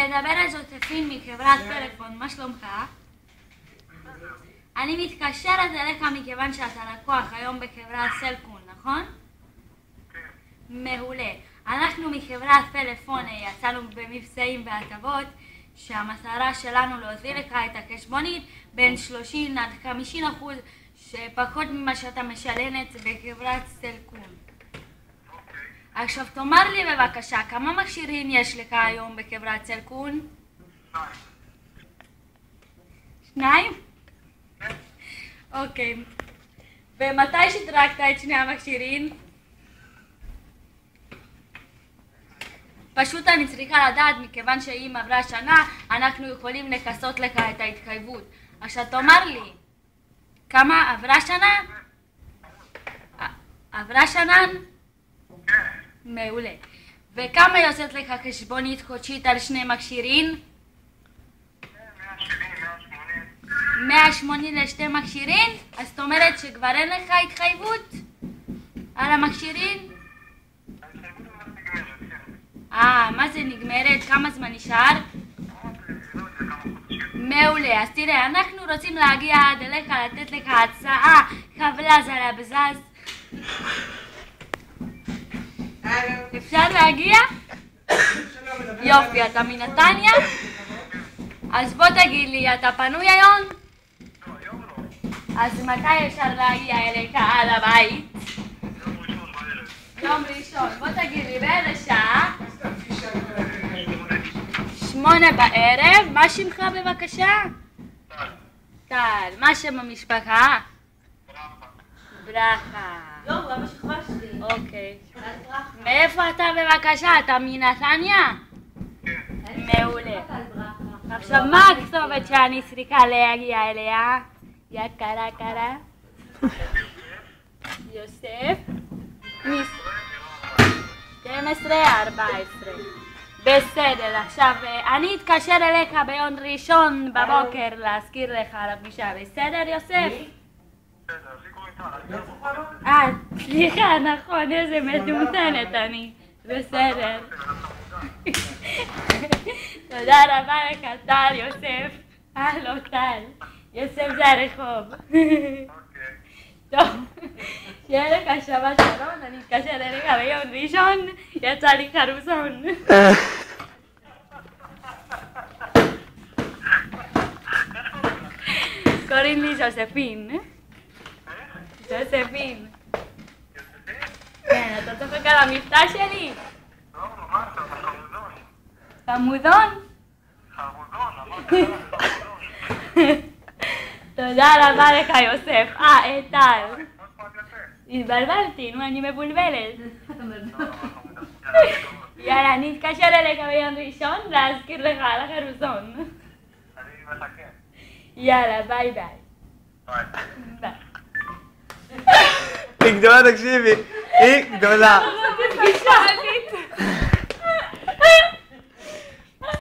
מדברת ז'וזפין מחברת פלאפון, מה שלומך? אני מתקשרת אליך מכיוון שאתה לקוח היום בחברת סלקום, נכון? מעולה. אנחנו מחברת פלאפון יצאנו במבצעים והטבות שהמטרה שלנו להוזיל לך את החשבונית בין 30 עד 50% שפחות ממה שאתה משלמת בחברת סלקום. עכשיו תאמר לי בבקשה, כמה מכשירים יש לך היום בחברת סלקום? 2? אוקיי. ומתי שדרגת את שני המכשירים? פשוט אני צריכה לדעת, מכיוון שאם עברה שנה, אנחנו יכולים לכסות לך את ההתחייבות. עכשיו תאמר לי, כמה עברה שנה? עברה שנה? מעולה. וכמה יוצאת לך חשבונית חודשית על שני מכשירים? 180 לשתי מכשירים? אז זאת אומרת שכבר אין לך התחייבות על המכשירים? מה זה נגמרת? כמה זמן נשאר? מעולה. אז תראה, אנחנו רוצים להגיע עד אליך, לתת לך הצעה חבלה זרה בזז. אפשר להגיע? יופי, אתה מנתניה? אז בוא תגיד לי, אתה פנוי היום? אז מתי אפשר להגיע אליך על הבית? יום ראשון. בוא תגיד לי, באיזה שעה? 8 בערב. מה שמך בבקשה? טל. מה שם המשפחה? ברכה. לא, הוא אבא שכבה שלי. אוקיי. מאיפה אתה בבקשה? אתה מנתניה? מעולה. עכשיו מה הכתובת שאני צריכה להגיע אליה? יא קרה קרה? יוסף? 12, 14. בסדר, עכשיו אני אתקשר אליך ביום ראשון בבוקר להזכיר לך על הפגישה, בסדר יוסף? סליחה, נכון, איזה מטומטמת אני. בסדר. תודה רבה לך טל, יוסף. הלו טל, יוסף זה הרחוב. טוב, שיהיה לך שבת שלום, אני אתקשר אליך ביום ראשון, יצא לי חרוזון. קוראים לי ז'וזפין. ז'וזפין. כן, אתה צוחק על המבטא שלי? לא, ממש, אתה חמודון. חמודון? חמודון, אמרתי חמודון. תודה רבה לך יוסף. טל. התבלבלתי, נו, אני מבולבלת. יאללה, אני אתקשר אליך ביום ראשון להזכיר לך על החרוזון. אני מחכה. יאללה, ביי ביי. ביי. היא גדולה, תקשיבי, היא גדולה. ביי.